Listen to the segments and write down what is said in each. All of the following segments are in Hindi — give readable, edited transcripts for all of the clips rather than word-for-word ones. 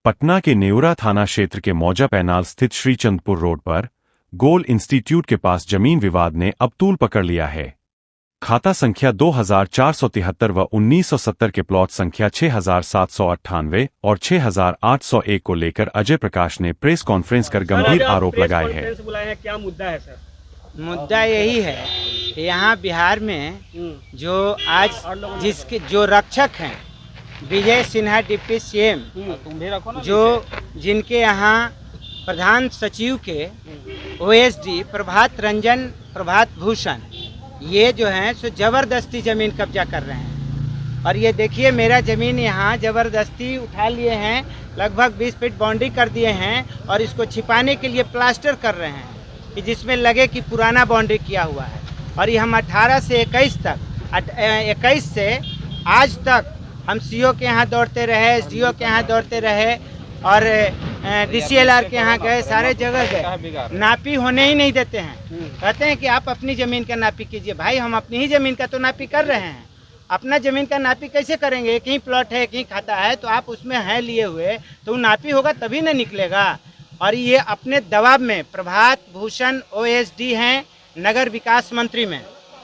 पटना के नेउरा थाना क्षेत्र के मौजा पैनाल स्थित श्रीचंदपुर रोड पर गोल इंस्टीट्यूट के पास जमीन विवाद ने अब तूल पकड़ लिया है। खाता संख्या 2473 व 1970 के प्लॉट संख्या 6798 और 6801 को लेकर अजय प्रकाश ने प्रेस कॉन्फ्रेंस कर गंभीर आरोप लगाए हैं। क्या मुद्दा है सर? मुद्दा यही है कि यहाँ बिहार में जो आज जिसके जो रक्षक हैं विजय सिन्हा डिप्टी सीएम जो जिनके यहाँ प्रधान सचिव के ओएसडी प्रभात भूषण ये जो हैं सो जबरदस्ती ज़मीन कब्जा कर रहे हैं। और ये देखिए मेरा ज़मीन यहाँ जबरदस्ती उठा लिए हैं, लगभग 20 फीट बाउंड्री कर दिए हैं और इसको छिपाने के लिए प्लास्टर कर रहे हैं कि जिसमें लगे कि पुराना बाउंड्री किया हुआ है। और ये हम 18 से 21 से आज तक हम सीओ के यहाँ दौड़ते रहे, एसडीओ के यहाँ दौड़ते रहे और डीसीएलआर के यहाँ गए, सारे जगह गए, नापी होने ही नहीं देते हैं। कहते हैं कि आप अपनी ज़मीन का नापी कीजिए। भाई हम अपनी ही ज़मीन का तो नापी कर रहे हैं, अपना ज़मीन का नापी कैसे करेंगे? एक ही प्लॉट है, एक ही खाता है, तो आप उसमें हैं लिए हुए तो नापी होगा तभी ना निकलेगा। और ये अपने दबाव में प्रभात भूषण ओएसडी हैं नगर विकास मंत्री में,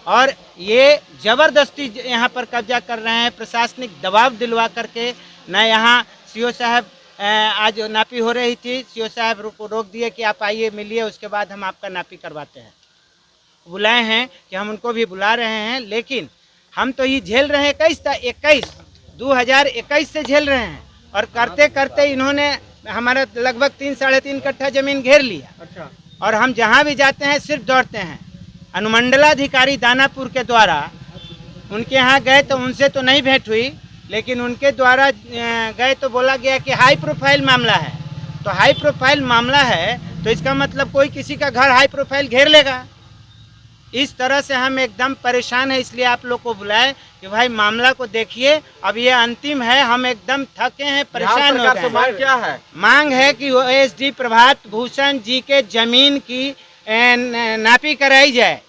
और ये ज़बरदस्ती यहाँ पर कब्जा कर रहे हैं प्रशासनिक दबाव दिलवा करके। न यहाँ सीओ साहब आज नापी हो रही थी, सीओ साहब को रोक दिए कि आप आइए मिलिए, उसके बाद हम आपका नापी करवाते हैं। बुलाए हैं कि हम उनको भी बुला रहे हैं, लेकिन हम तो ये झेल रहे हैं 2021 से झेल रहे हैं। और करते करते इन्होंने हमारा लगभग 3-3.5 कट्ठा ज़मीन घेर लिया। अच्छा। और हम जहाँ भी जाते हैं सिर्फ दौड़ते हैं। अनुमंडलाधिकारी दानापुर के द्वारा उनके यहाँ गए तो उनसे तो नहीं भेंट हुई, लेकिन उनके द्वारा गए तो बोला गया कि हाई प्रोफाइल मामला है। तो हाई प्रोफाइल मामला है तो इसका मतलब कोई किसी का घर हाई प्रोफाइल घेर लेगा। इस तरह से हम एकदम परेशान हैं, इसलिए आप लोग को बुलाए कि भाई मामला को देखिए, अब ये अंतिम है, हम एकदम थके हैं, परेशान हो गए। मांग क्या है? मांग है कि ओएसडी प्रभात भूषण जी के जमीन की नापी कराई जाए।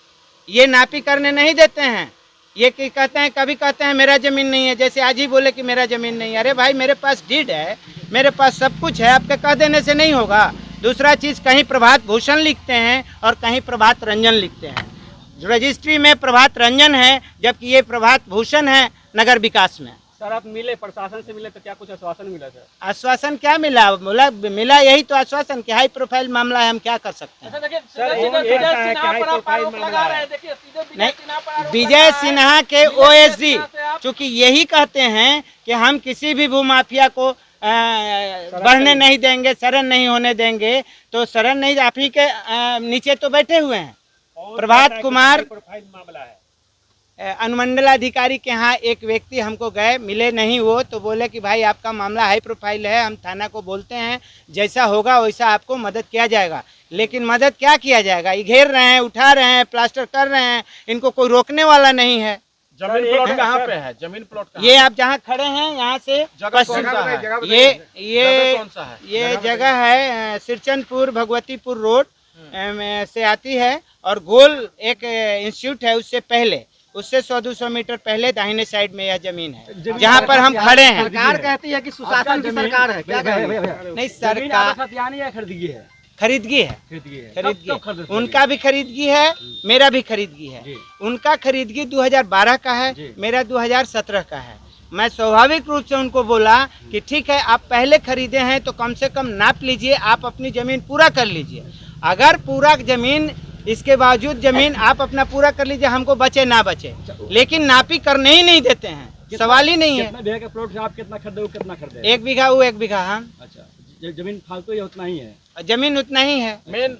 ये नापी करने नहीं देते हैं। ये कि कहते हैं, कभी कहते हैं मेरा ज़मीन नहीं है, जैसे आज ही बोले कि मेरा ज़मीन नहीं है। अरे भाई मेरे पास डीड है, मेरे पास सब कुछ है, आपके कह देने से नहीं होगा। दूसरा चीज़, कहीं प्रभात भूषण लिखते हैं और कहीं प्रभात रंजन लिखते हैं। रजिस्ट्री में प्रभात रंजन है जबकि ये प्रभात भूषण है नगर विकास में। सर आप मिले, प्रशासन से मिले तो क्या कुछ आश्वासन मिला सर? आश्वासन क्या मिला? बोला मिला यही तो आश्वासन कि हाई प्रोफाइल मामला है, हम क्या कर सकते हैं। नहीं, विजय सिन्हा के ओएसडी चूँकि यही कहते हैं कि हम किसी भी भूमाफिया को बढ़ने नहीं देंगे, शरण नहीं होने देंगे। तो शरण नहीं, आप ही के नीचे तो बैठे हुए हैं प्रभात कुमार मामला है। अनुमंडलाधिकारी के यहाँ एक व्यक्ति हमको गए, मिले नहीं वो, तो बोले कि भाई आपका मामला हाई प्रोफाइल है, हम थाना को बोलते हैं, जैसा होगा वैसा आपको मदद किया जाएगा। लेकिन मदद क्या किया जाएगा? ये घेर रहे हैं, उठा रहे हैं, प्लास्टर कर रहे हैं, इनको कोई रोकने वाला नहीं है। जमीन प्लॉट कहाँ पे है? जमीन प्लॉट ये आप जहाँ खड़े हैं यहाँ से ये जगह है श्रीचंदपुर भगवतीपुर रोड से आती है, और गोल एक इंस्टीट्यूट है उससे 100-200 मीटर पहले दाहिने साइड में यह जमीन है जहाँ पर हम खड़े हैं। सरकार कहती है कि सुशासन की सरकार है, क्या नहीं सरकार खरीदगी है, उनका भी खरीदगी है, मेरा भी खरीदगी है। उनका खरीदगी 2012 का है, मेरा 2017 का है। मैं स्वाभाविक रूप से उनको बोला कि ठीक है, आप पहले खरीदे हैं तो कम से कम नाप लीजिए, आप अपनी ज़मीन पूरा कर लीजिए। अगर पूरा ज़मीन, इसके बावजूद ज़मीन आप अपना पूरा कर लीजिए, हमको बचे ना बचे, लेकिन नापी करने ही नहीं देते हैं। सवाल ही नहीं है। प्लॉट आप कितना खरीदे, कितना खरीदे? 1 बीघा वो 1 बीघा हम। अच्छा, जमीन फालतू ही उतना ही है? जमीन उतना ही है। मेन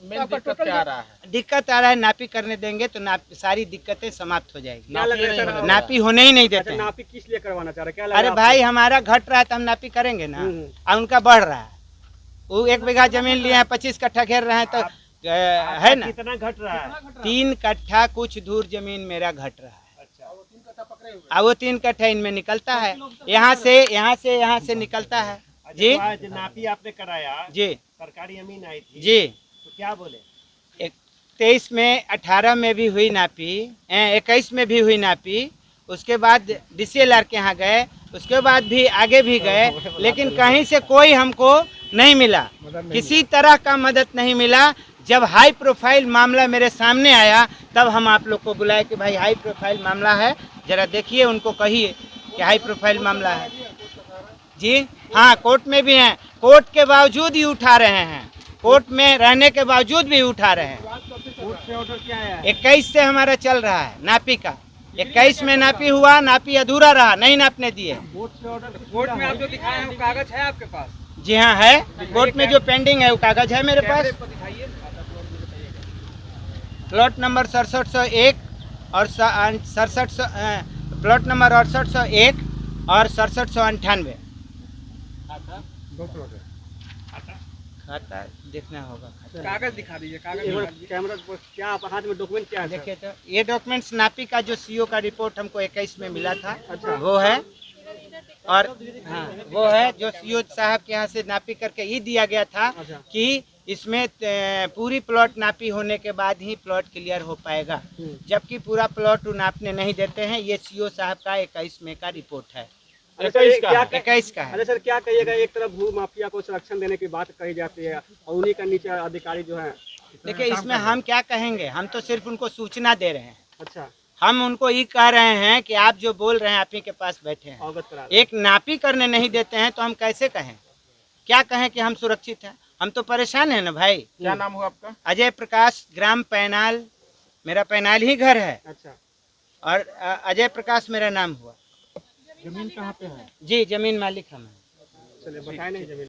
दिक्कत क्या आ रहा है? दिक्कत आ रहा है, नापी करने देंगे तो सारी दिक्कतें समाप्त हो जाएगी। नापी होने ही नहीं देते। नापी किस लिए करवाना चाह रहे हैं? अरे भाई हमारा घट रहा है तो हम नापी करेंगे ना, और उनका बढ़ रहा है। वो 1 बीघा जमीन लिए हैं, 25 कट्ठा घेर रहे हैं, तो है ना। कितना घट रहा है? 3 कट्ठा कुछ दूर जमीन मेरा घट रहा है। अच्छा, वो 3 कट्ठा इनमें निकलता है, यहाँ से निकलता है। जी नापी आपने कराया जी, सरकारी जमीन आई थी जी, तो क्या बोले? 23 में, 18 में भी हुई नापी, 21 में भी हुई नापी। उसके बाद डीसीएलआर के यहाँ गए, उसके बाद भी आगे भी गए, लेकिन कहीं से कोई हमको नहीं मिला, किसी तरह का मदद नहीं मिला। जब हाई प्रोफाइल मामला मेरे सामने आया तब हम आप लोग को बुलाए कि भाई हाई प्रोफाइल मामला है, जरा देखिए, उनको कहिए कि हाई प्रोफाइल मामला है। जी हाँ, कोर्ट में भी हैं, कोर्ट के बावजूद ही उठा रहे हैं, कोर्ट में रहने के बावजूद भी उठा रहे हैं। 21 से हमारा चल रहा है नापी का, 21 में नापी हुआ, नापी अधूरा रहा, नहीं नापने दिए। कोर्ट में आप जो दिखाए हैं वो कागज है आपके पास? जी हाँ है, कोर्ट में जो पेंडिंग है वो कागज है मेरे पास। प्लॉट नंबर 6701 और 6700, प्लॉट नंबर 6801 और 6798। खाता देखना होगा। कागज दिखा दीजिए, कागज कैमरा क्या आप हाथ में डॉक्यूमेंट क्या है? देखिए तो ये डॉक्यूमेंट्स नापी का जो सीओ का रिपोर्ट हमको 21 में मिला था, वो है, और हाँ वो है जो सीओ साहब के यहाँ से नापी करके ही दिया गया था कि इसमें पूरी प्लॉट नापी होने के बाद ही प्लॉट क्लियर हो पाएगा, जबकि पूरा प्लॉट नापने नहीं देते हैं। ये सीओ साहब का 21 में का रिपोर्ट है। 21 का है। अरे सर क्या कहिएगा, एक तरफ भू माफिया को संरक्षण देने की बात कही जाती है और उन्हीं का नीचे अधिकारी जो है। देखिए इसमें हम क्या कहेंगे, हम तो सिर्फ उनको सूचना दे रहे हैं। अच्छा, हम उनको ये कह रहे हैं कि आप जो बोल रहे हैं आप ही के पास बैठे हैं, अवगत करा। एक नापी करने नहीं देते हैं तो हम कैसे कहें, क्या कहें कि हम सुरक्षित हैं? हम तो परेशान है ना भाई। क्या नाम हुआ आपका? अजय प्रकाश, ग्राम पैनाल, मेरा पैनाल ही घर है। अच्छा, और अजय प्रकाश मेरा नाम हुआ। जमीन कहाँ पे है? जी जमीन मालिक हम हैं। चलिए बताए नहीं जमीन।